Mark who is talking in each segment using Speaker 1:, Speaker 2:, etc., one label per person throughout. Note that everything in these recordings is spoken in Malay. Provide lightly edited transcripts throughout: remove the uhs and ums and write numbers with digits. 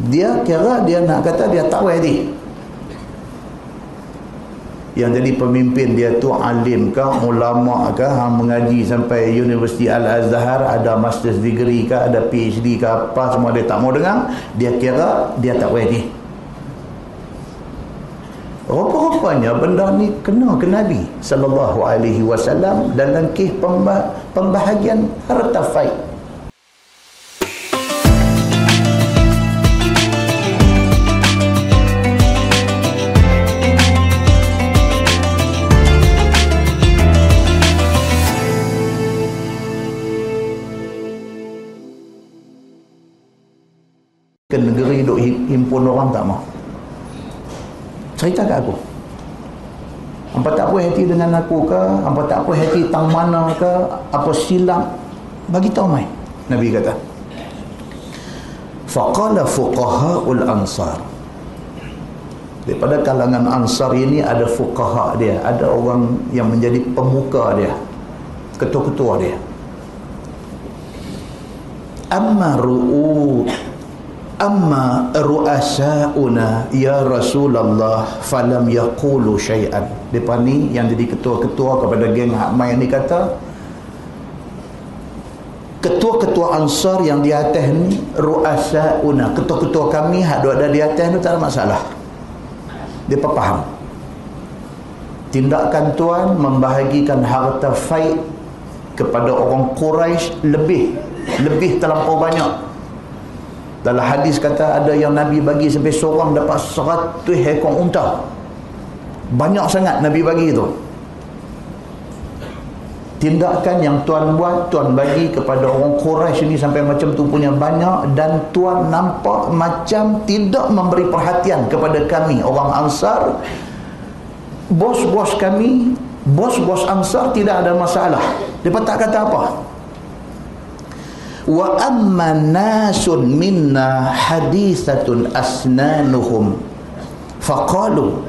Speaker 1: Dia kira dia nak kata dia tak wahdi. Yang jadi pemimpin dia tu alim ke, ulama ke, hang mengaji sampai Universiti Al-Azhar, ada master's degree ke, ada PhD ke apa, semua dia tak mau dengar. Dia kira dia tak wahdi. Rupa-rupanya benda ni kena ke Nabi sallallahu alaihi wasallam dalam kes pembahagian harta faid. Ke negeri duk himpun orang tak mau. Cerita kat aku. Hampa tak puas hati dengan aku ke? Hampa tak puas hati tang mana ke? Apa silap? Bagi tahu mai. Nabi kata. Faqala fuqaha'ul ansar. Daripada kalangan ansar ini ada fuqaha dia, ada orang yang menjadi pemuka dia, ketua-ketua dia. Amma ru'asa'una ya Rasulullah falam yaqulu syai'an. Depa ni yang jadi ketua-ketua kepada geng hak main ni kata, ketua-ketua Ansar yang di atas ni ru'asa'una, ketua-ketua kami hak ada di atas ni tak ada masalah. Depa faham tindakan tuan membahagikan harta faid kepada orang Quraisy lebih terlampau banyak. Dalam hadis kata ada yang Nabi bagi sampai seorang dapat 100 ekor unta. Banyak sangat Nabi bagi itu. Tindakan yang tuan buat, tuan bagi kepada orang Quraisy ini sampai macam tu punya banyak, dan tuan nampak macam tidak memberi perhatian kepada kami orang Ansar. Bos-bos kami, bos-bos Ansar tidak ada masalah. Mereka tak kata apa. Wa amma nasun minna hadithatun asnanuhum faqalu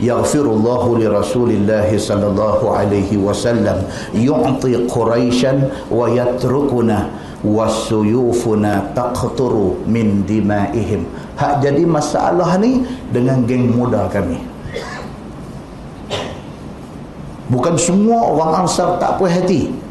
Speaker 1: yaghfirullahu li rasulillahi sallallahu alaihi wasallam yu'ti quraisyan wa yatrukuna wasuyufuna taqturu min dimaihim. Hak jadi masalah ni dengan geng muda kami. Bukan semua orang Ansar tak puas hati.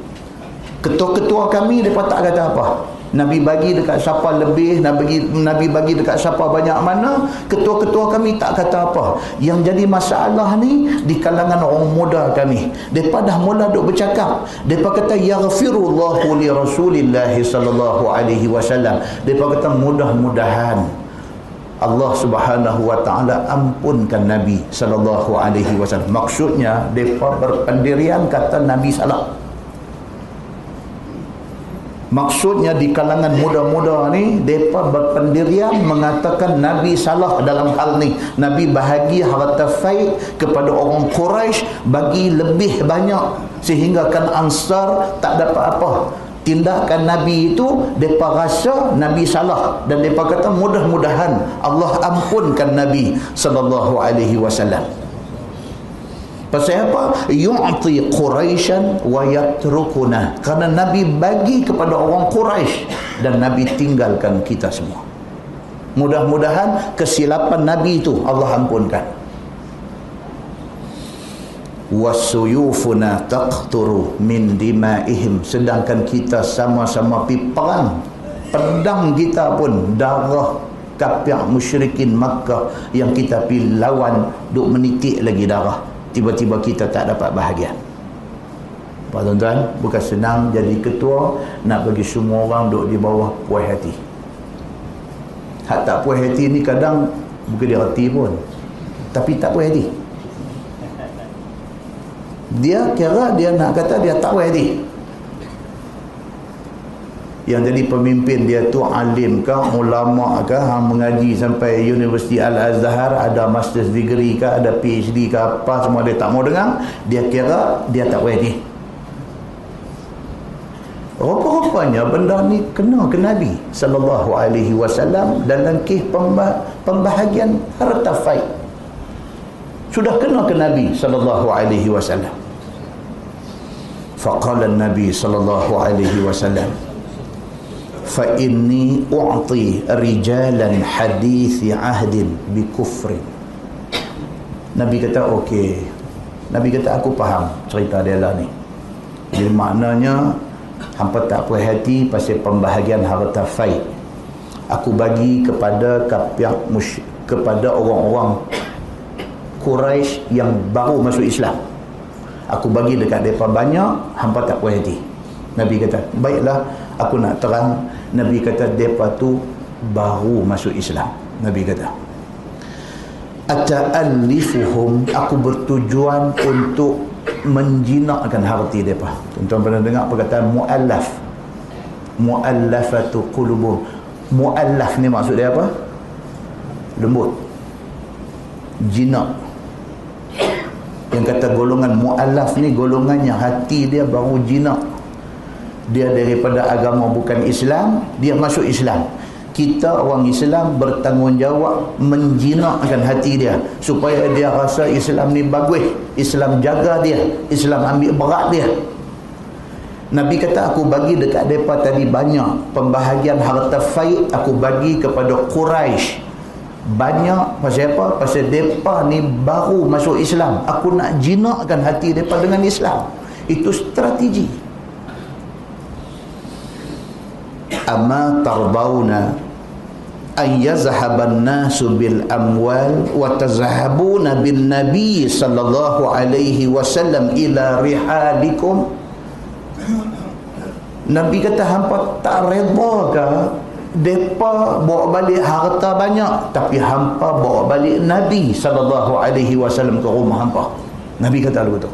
Speaker 1: Ketua-ketua kami mereka tak kata apa. Nabi bagi dekat siapa lebih, Nabi bagi dekat siapa banyak mana, ketua-ketua kami tak kata apa. Yang jadi masalah ni di kalangan orang muda kami. Mereka dah mula duk bercakap. Mereka kata yaghfirullahu li rasulillahi sallallahu alaihi wasallam. Mereka kata mudah-mudahan Allah Subhanahu wa taala ampunkan Nabi sallallahu alaihi wasallam. Maksudnya mereka berpendirian kata Nabi salah. Maksudnya di kalangan muda-muda ni mereka berpendirian mengatakan Nabi salah dalam hal ni. Nabi bahagi harta faid kepada orang Quraisy bagi lebih banyak sehingga kan Ansar tak dapat apa. Tindakan Nabi itu mereka rasa Nabi salah, dan mereka kata mudah-mudahan Allah ampunkan Nabi sallallahu alaihi wasallam. Pasal apa? Yu'ti Quraisyan wa yatrukuna. Kerana Nabi bagi kepada orang Quraisy dan Nabi tinggalkan kita semua. Mudah-mudahan kesilapan Nabi itu Allah ampunkan. Wasuyufuna taqturu min dimaihim. Sedangkan kita sama-sama pergi perang, pedang kita pun darah kafir musyrikin Makkah yang kita pergi lawan duk menitik lagi darah. Tiba-tiba kita tak dapat bahagian. Pak tuan-tuan, bukan senang jadi ketua nak bagi semua orang duduk di bawah puas hati. Hak tak puas hati ni kadang bukan dia reti pun, tapi tak puas hati. Dia kira dia nak kata dia tak puas hati. Yang jadi pemimpin dia tu alim ke, ulama ke, hang mengaji sampai Universiti Al-Azhar, ada master's degree ke, ada PhD ke apa, semua dia tak mau dengar. Dia kira dia tak puas hati. Rupa-rupanya benda ni kena ke Nabi sallallahu alaihi wasallam dalam kes pembahagian harta faid. Sudah kena ke Nabi sallallahu alaihi wasallam. Faqala an-Nabi sallallahu alaihi wasallam fa inni u'ti rijalan hadithi ahdin bi kufrin. Nabi kata okey. Nabi kata aku faham cerita dia lah ni. Jadi maknanya hampa tak puas hati pasal pembahagian harta faid. Aku bagi kepada kepada orang-orang Quraisy yang baru masuk Islam. Aku bagi dekat mereka banyak, hampa tak puas hati. Nabi kata, baiklah, aku nak terang. Nabi kata, mereka tu baru masuk Islam. Nabi kata, ata'allifuhum, aku bertujuan untuk menjinakkan hati mereka. Tuan-tuan pernah dengar perkataan mu'allaf? Mu'allafatu qulubuhum. Mu'allaf ni maksud dia apa? Lembut, jinak. Yang kata golongan mu'allaf ni golongan yang hati dia baru jinak. Dia daripada agama bukan Islam, dia masuk Islam. Kita orang Islam bertanggungjawab menjinakkan hati dia supaya dia rasa Islam ni bagus, Islam jaga dia, Islam ambil berat dia. Nabi kata aku bagi dekat mereka tadi banyak pembahagian harta faid, aku bagi kepada Quraisy banyak. Pasal apa? Pasal mereka ni baru masuk Islam. Aku nak jinakkan hati mereka dengan Islam. Itu strategi. Amma tardawna an yazhaban nasu bil amwal wa tazhabuna bin nabi sallallahu alaihi wasallam ila rihalikum. Nabi kata hampa tak redha ke depa bawa balik harta banyak tapi hampa bawa balik Nabi sallallahu alaihi wasallam ke rumah hampa? Nabi kata begitu.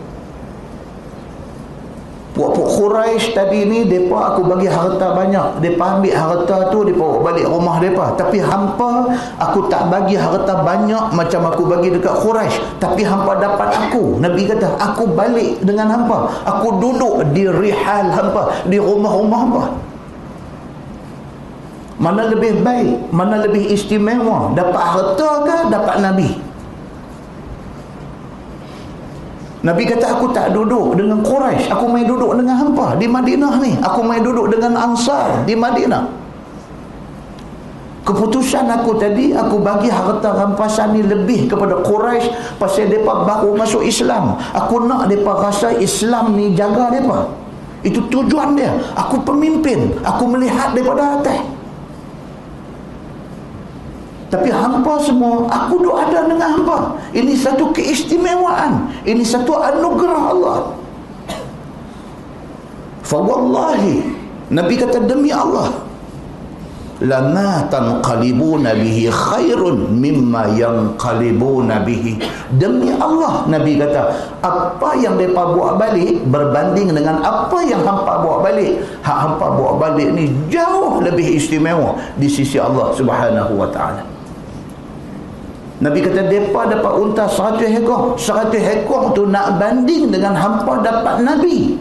Speaker 1: Puak-puak Quraisy tadi ni depa aku bagi harta banyak, depa ambil harta tu depa bawa balik rumah depa, tapi hampa aku tak bagi harta banyak macam aku bagi dekat Quraisy, tapi hampa dapat aku. Nabi kata aku balik dengan hampa, aku duduk di rihal hampa, di rumah-rumah hampa. Mana lebih baik, mana lebih istimewa, dapat harta ke dapat Nabi? Nabi kata aku tak duduk dengan Quraisy, aku main duduk dengan hampa di Madinah ni, aku main duduk dengan Ansar di Madinah. Keputusan aku tadi, aku bagi harta rampasan ni lebih kepada Quraisy pasal mereka baru masuk Islam. Aku nak mereka rasa Islam ni jaga mereka. Itu tujuan dia. Aku pemimpin, aku melihat daripada atas. Tapi hampa semua, aku duk ada dengan hampa. Ini satu keistimewaan. Ini satu anugerah Allah. Fa wallahi, Nabi kata demi Allah, lama tanqalibuna bihi khairun mimma yanqalibuna bihi. Demi Allah, Nabi kata, apa yang mereka bawa balik berbanding dengan apa yang hampa bawa balik, hak hampa bawa balik ni jauh lebih istimewa di sisi Allah Subhanahu wa ta'ala. Nabi kata mereka dapat unta 100 ekor. 100 ekor tu nak banding dengan hampa dapat Nabi.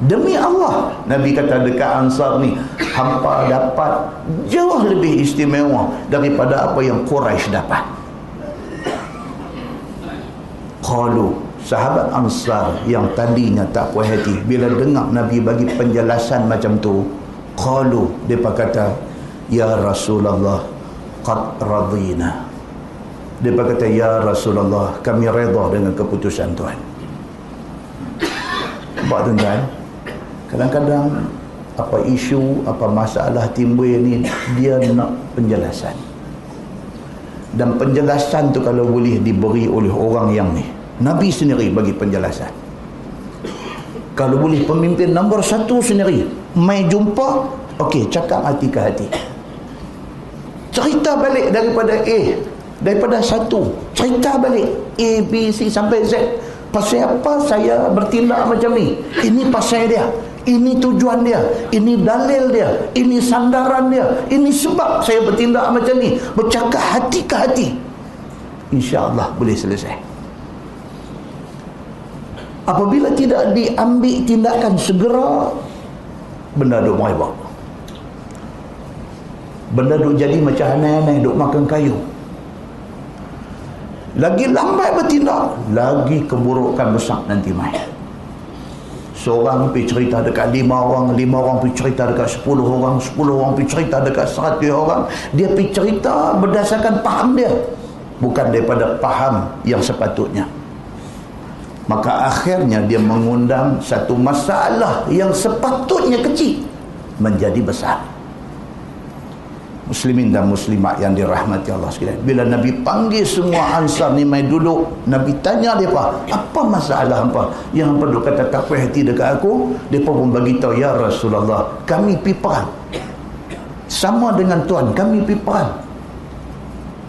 Speaker 1: Demi Allah, Nabi kata dekat Ansar ni, hampa dapat jauh lebih istimewa daripada apa yang Quraisy dapat. Qalu, sahabat Ansar yang tadinya tak puas hati bila dengar Nabi bagi penjelasan macam tu, qalu, mereka kata, ya Rasulullah, qad radina. Mereka kata, ya Rasulullah, kami redha dengan keputusan Tuhan. Nampak tuan-tuan, kadang-kadang apa isu, apa masalah timbul ni, dia nak penjelasan. Dan penjelasan tu kalau boleh diberi oleh orang yang ni, Nabi sendiri bagi penjelasan. Kalau boleh pemimpin nombor 1 sendiri mai jumpa, okey, cakap hati ke hati, cerita balik daripada daripada 1, cerita balik A, B, C sampai Z. Pasal apa saya bertindak macam ni? Ini pasal dia, ini tujuan dia, ini dalil dia, ini sandaran dia, ini sebab saya bertindak macam ni. Bercakap hati ke hati, insya-Allah boleh selesai. Apabila tidak diambil tindakan segera, benda duk merebak, benda duk jadi macam aneh-aneh, duk makan kayu. Lagi lambat bertindak, lagi keburukan besar nanti mai. Seorang pergi cerita dekat 5 orang, 5 orang pergi cerita dekat 10 orang, 10 orang pergi cerita dekat 100 orang. Dia pergi cerita berdasarkan faham dia, bukan daripada faham yang sepatutnya. Maka akhirnya dia mengundang satu masalah yang sepatutnya kecil menjadi besar. Muslimin dan muslimat yang dirahmati Allah sekalian, bila Nabi panggil semua Ansar ni mai duduk, Nabi tanya mereka, apa masalah hampa yang hampa duk kata tak puas hati dekat aku? Mereka pun bagi tahu, ya Rasulullah, kami pi perang sama dengan tuan, kami pi perang.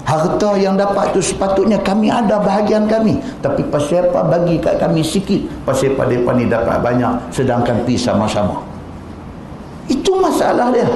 Speaker 1: Harta yang dapat tu sepatutnya kami ada bahagian kami, tapi pasal apa bagi kat kami sikit, pasal apa mereka ni dapat banyak sedangkan pi sama-sama. Itu masalah dia.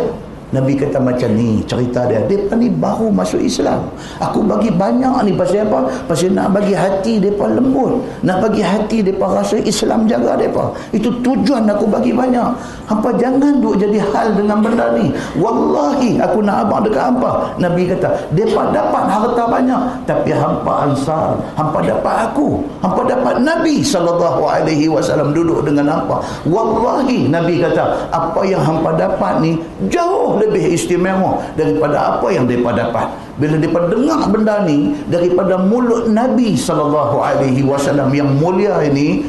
Speaker 1: Nabi kata macam ni cerita dia. Mereka ni baru masuk Islam. Aku bagi banyak ni pasal apa? Pasal nak bagi hati mereka lembut. Nak bagi hati mereka rasa Islam jaga mereka. Itu tujuan aku bagi banyak. Hampa jangan duk jadi hal dengan benda ni. Wallahi aku nak abang dekat hampa. Nabi kata, mereka dapat harta banyak, tapi hampa Ansar, hampa dapat aku. Hampa dapat Nabi SAW duduk dengan hampa. Wallahi Nabi kata, apa yang hampa dapat ni jauh lebih istimewa daripada apa yang mereka dapat. Bila mereka dengar benda ni daripada mulut Nabi SAW yang mulia ini,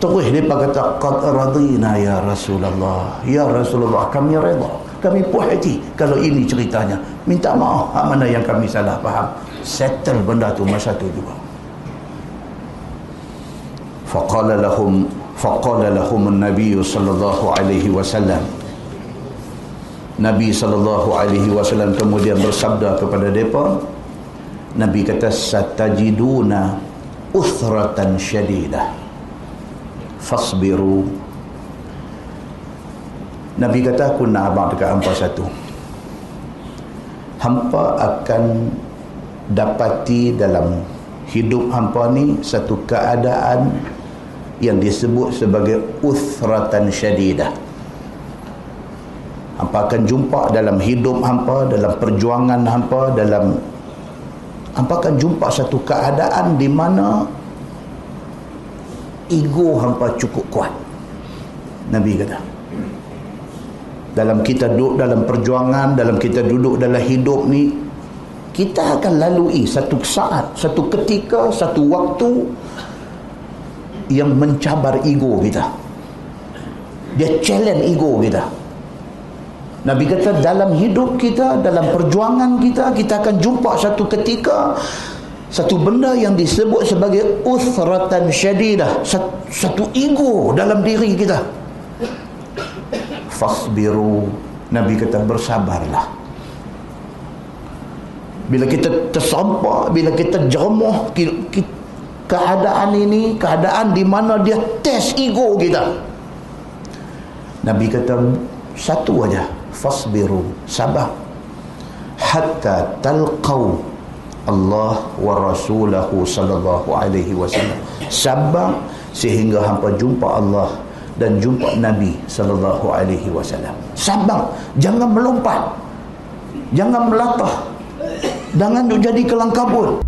Speaker 1: terus mereka kata, qad radina ya Rasulullah, ya Rasulullah, kami redha, kami puas hati kalau ini ceritanya. Minta maaf mana yang kami salah faham. Settle benda tu masa tu juga. Faqala lahum an-nabiy sallallahu alaihi wasallam, Nabi SAW kemudian bersabda kepada mereka, Nabi kata, satajiduna uthratan syadidah fasbiru. Nabi kata, aku nak abang dekat hampa satu. Hampa akan dapati dalam hidup hampa ni satu keadaan yang disebut sebagai uthratan syadidah. Hampa akan jumpa dalam hidup hampa, dalam perjuangan hampa, hampa akan jumpa satu keadaan di mana ego hampa cukup kuat. Nabi kata, dalam kita duduk dalam perjuangan, dalam kita duduk dalam hidup ni, kita akan lalui satu saat, satu ketika, satu waktu yang mencabar ego kita. Dia challenge ego kita. Nabi kata, dalam hidup kita, dalam perjuangan kita, kita akan jumpa satu ketika, satu benda yang disebut sebagai uthratan syadidah, satu ego dalam diri kita. Fasbiru. Nabi kata, bersabarlah. Bila kita tersampar, bila kita jeremuh keadaan ini, keadaan di mana dia test ego kita, Nabi kata satu aja, fasbiru, sabar, hatta talqau Allah wa rasulahu sallallahu alaihi wasallam. Sabar sehingga hampa jumpa Allah dan jumpa Nabi sallallahu alaihi wasallam. Sabar, jangan melompat, jangan melatah, jangan jadi kelang kabut.